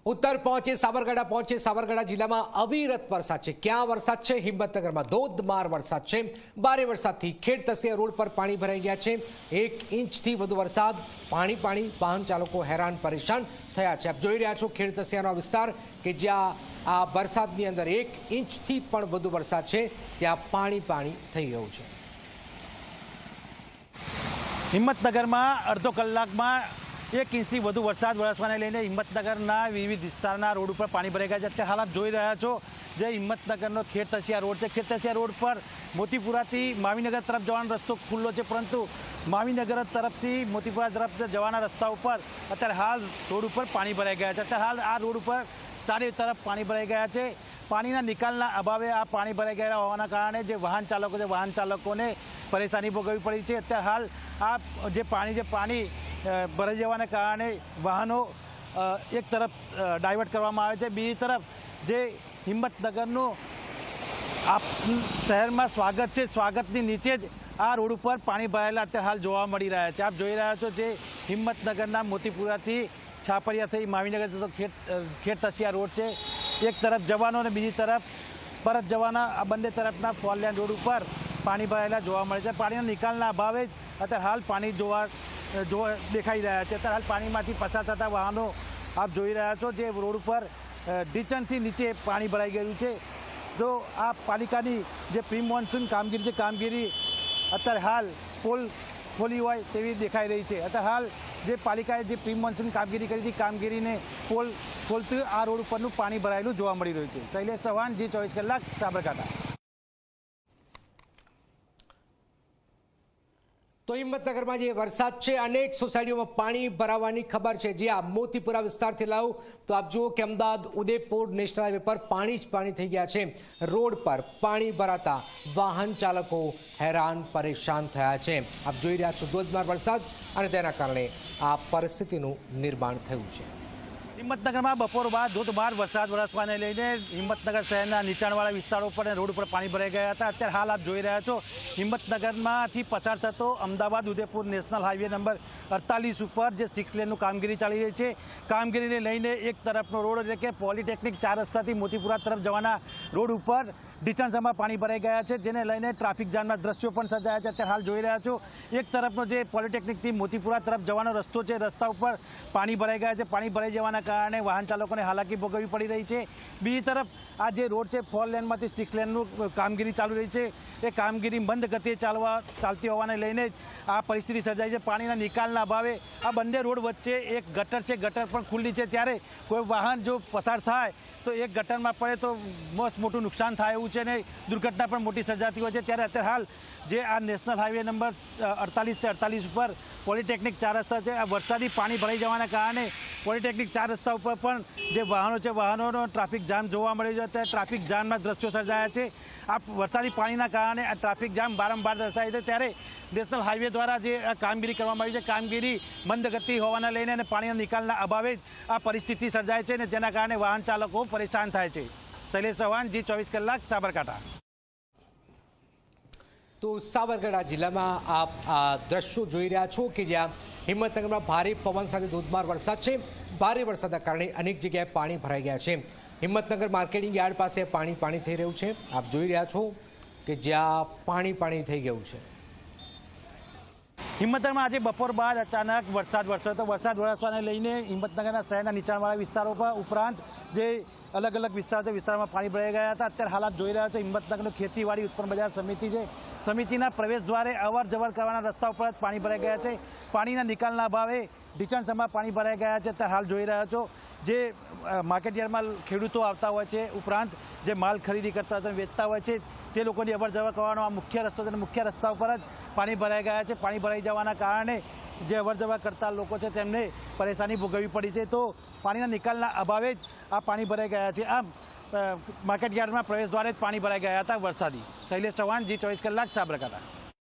उत्तर पहुंचे साबरकांठा पहुंचे साबरकांठा जिल्લામાં અવિરત વરસાદ છે। ક્યાં વરસાદ છે? હિંમતનગરમાં ધોધમાર વરસાદ છે। ભારે વરસાદથી ખેડ તસિયા રોડ પર પાણી ભરાઈ ગયા છે। 1 ઇંચથી વધુ વરસાદ, પાણી વાહન ચાલકો હેરાન પરેશાન થયા છે। આપ જોઈ રહ્યા છો ખેડ તસિયાનો વિસ્તાર કે જ્યાં આ વરસાદની અંદર 1 ઇંચથી પણ વધુ વરસાદ છે, ત્યાં પાણી થઈ ગયું છે। હિંમતનગરમાં અડધો કલાકમાં 1 ઇંચથી વધુ વરસાદ વરસવાને લઈને હિંમતનગરના વિવિધ વિસ્તારના રોડ ઉપર પાણી ભરાઈ ગયા છે। અત્યારે હાલ આપ જોઈ રહ્યા છો જે હિંમતનગરનો ખેડ તસિયા રોડ છે। ખેડ તસિયા રોડ પર મોતીપુરાથી માવીનગર તરફ જવાનો રસ્તો ખુલ્લો છે, પરંતુ માવીનગર તરફથી મોતીપુરા તરફ જવાના રસ્તા ઉપર અત્યારે હાલ રોડ ઉપર પાણી ભરાઈ ગયા છે। અત્યારે હાલ આ રોડ ઉપર ચારે તરફ પાણી ભરાઈ ગયા છે। પાણીના નિકાલના અભાવે આ પાણી ભરાઈ ગયા હોવાના કારણે જે વાહન ચાલકો છે, વાહન ચાલકોને પરેશાની ભોગવવી પડી છે। અત્યારે હાલ આ જે પાણી ભરાઈ જવાને કારણે વાહનો એક તરફ ડાયવર્ટ કરવામાં આવે છે, બીજી તરફ જે હિંમતનગરનું શહેરમાં સ્વાગત છે, સ્વાગતની નીચે જ આ રોડ ઉપર પાણી ભરાયેલા અત્યારે હાલ જોવા મળી રહ્યા છે। આપ જોઈ રહ્યા છો જે હિંમતનગરના મોતીપુરાથી છાપરિયા થઈ માવીનગર જતો ખેડ તસિયા રોડ છે, એક તરફ જવાનો અને બીજી તરફ પરત જવાના આ બંને તરફના 4 લેન રોડ ઉપર પાણી ભરાયેલા જોવા મળે છે। પાણીના નિકાલના અભાવે જ અત્યારે હાલ પાણી દેખાઈ રહ્યા છે। અત્યારે હાલ પાણીમાંથી પસાર થતા વાહનો આપ જોઈ રહ્યા છો જે રોડ ઉપર ઢીચણથી નીચે પાણી ભરાઈ ગયું છે। તો આ પાલિકાની જે પ્રી મોન્સૂન કામગીરી છે, કામગીરી અત્યારે હાલ પોલ ખોલી હોય તેવી દેખાઈ રહી છે। અત્યારે હાલ જે પાલિકાએ જે પ્રી મોન્સૂન કામગીરી કરી હતી, કામગીરીને પોલ ખોલતું આ રોડ ઉપરનું પાણી ભરાયેલું જોવા મળી રહ્યું છે। શૈલેષ ચૌહાણ, જી 24 કલાક, સાબરકાંઠા। તો હિંમતનગરમાં જે વરસાદ છે, અનેક સોસાયટીઓમાં પાણી ભરાવાની ખબર છે। જે આ મોતીપુરા વિસ્તારથી લાવું તો આપ જુઓ કે અમદાવાદ ઉદયપુર નેશનલ હાઈવે પર પાણી જ પાણી થઈ ગયા છે। રોડ પર પાણી ભરાતા વાહન ચાલકો હેરાન પરેશાન થયા છે। આપ જોઈ રહ્યા છો ધોધમાર વરસાદ અને તેના કારણે આ પરિસ્થિતિનું નિર્માણ થયું છે। હિંમતનગરમાં બપોર બાદ ધોધમાર વરસાદ વરસવાને લઈને હિંમતનગર શહેરના નીચાણવાળા વિસ્તારો પર રોડ પર પાણી ભરાઈ ગયા હતા। અત્યારે હાલ આપ જોઈ રહ્યા છો હિંમતનગરમાંથી પસાર થતો Ahmedabad Udaipur national highway number 48 ઉપર જે 6 લેનનું કામગીરી ચાલી રહી છે। કામગીરીને લઈને એક તરફનો રોડ એટલે કે પોલિટેકનિક 4 રસ્તાથી મોતીપુરા તરફ જવાના રોડ ઉપર ઢીચણસમાં પાણી ભરાઈ ગયા છે, જેને લઈને ટ્રાફિક જામના દ્રશ્યો પણ સર્જાયા છે। અત્યારે હાલ જોઈ રહ્યા છો એક તરફનો જે પોલિટેકનિકથી મોતીપુરા તરફ જવાનો રસ્તો છે, રસ્તા ઉપર પાણી ભરાઈ ગયા છે। પાણી ભરાઈ જવાના કારણે વાહન ચાલકોને હાલાકી ભોગવવી પડી રહી છે। બીજી તરફ આ જે રોડ છે 4 લેનમાંથી 6 લેનનું કામગીરી ચાલુ રહી છે, એ કામગીરી મંદ ગતિએ ચાલતી હોવાને લઈને આ પરિસ્થિતિ સર્જાઈ છે। પાણીના નિકાલના અભાવે આ બંને રોડ વચ્ચે એક ગટર છે, ગટર પણ ખુલ્લી છે, ત્યારે કોઈ વાહન જો પસાર થાય તો એક ગટરમાં પડે તો મોટું નુકસાન થાય એવું છે ને દુર્ઘટના પણ મોટી સર્જાતી હોય છે। ત્યારે અત્યારે હાલ જે આ નેશનલ હાઈવે નંબર 48 ઉપર પોલિટેકનિક 4 રસ્તા છે, આ વરસાદી પાણી ભરાઈ જવાના કારણે પોલિટેકનિક 4 રસ્તા ઉપર પણ જે વાહનો છે, વાહનોનો ટ્રાફિક જામ જોવા મળી રહ્યો છે। ટ્રાફિક જામના દ્રશ્યો સર્જાયા છે। આ વરસાદી પાણીના કારણે આ ટ્રાફિક જામ વારંવાર દર્શાય છે, ત્યારે નેશનલ હાઈવે દ્વારા જે કામગીરી કરવામાં આવી છે, કામગીરી મંદ ગતિ હોવાના લઈને અને પાણીના નિકાલના અભાવે જ આ પરિસ્થિતિ સર્જાય છે, અને જેના કારણે વાહન ચાલકો પરેશાન થાય છે। શૈલેષ ચૌહાણ, જી 24 કલાક, સાબરકાંઠા। તો સાબરકાંઠા જિલ્લામાં આપ આ દ્રશ્યો જોઈ રહ્યા છો કે જ્યાં હિંમતનગરમાં ભારે પવન સાથે ધોધમાર વરસાદ છે। ભારે વરસાદના કારણે અનેક જગ્યાએ પાણી ભરાઈ ગયા છે। હિંમતનગર માર્કેટિંગ યાર્ડ પાસે પાણી થઈ રહ્યું છે। આપ જોઈ રહ્યા છો કે જ્યાં પાણી થઈ ગયું છે। હિંમતનગરમાં આજે બપોર બાદ અચાનક વરસાદ વરસ્યો હતો। વરસાદ વરસવાને લઈને હિંમતનગરના શહેરના નીચાણવાળા વિસ્તારો પર ઉપરાંત જે અલગ અલગ વિસ્તાર છે, વિસ્તારમાં પાણી ભરાઈ ગયા હતા। અત્યારે હાલાત જોઈ રહ્યા છો હિંમતનગરનું ખેતીવાડી ઉત્પન્ન બજાર સમિતિ છે, સમિતિના પ્રવેશ દ્વારે અવર જવર કરવાના રસ્તા ઉપર જ પાણી ભરાઈ ગયા છે। પાણીના નિકાલના અભાવે ઢીચણસમાં પાણી ભરાઈ ગયા છે। અત્યારે હાલ જોઈ રહ્યા છો જે માર્કેટયાર્ડમાં ખેડૂતો આવતા હોય છે, ઉપરાંત જે માલ ખરીદી કરતા હોય વેચતા હોય છે, તે લોકોની અવર જવર કરવાનો આ મુખ્ય રસ્તો છે, અને મુખ્ય રસ્તા ઉપર જ પાણી ભરાઈ ગયા છે। પાણી ભરાઈ જવાના કારણે જે અવર જવર કરતા લોકો છે તેમને પરેશાની ભોગવવી પડી છે। તો પાણીના નિકાલના અભાવે જ આ પાણી ભરાઈ ગયા છે। આમ માર્કેટયાર્ડમાં પ્રવેશ દ્વારે જ પાણી ભરાઈ ગયા હતા વરસાદી। શૈલેષ ચૌહાણ, જી 24 કલાક, સાબરકાંઠા।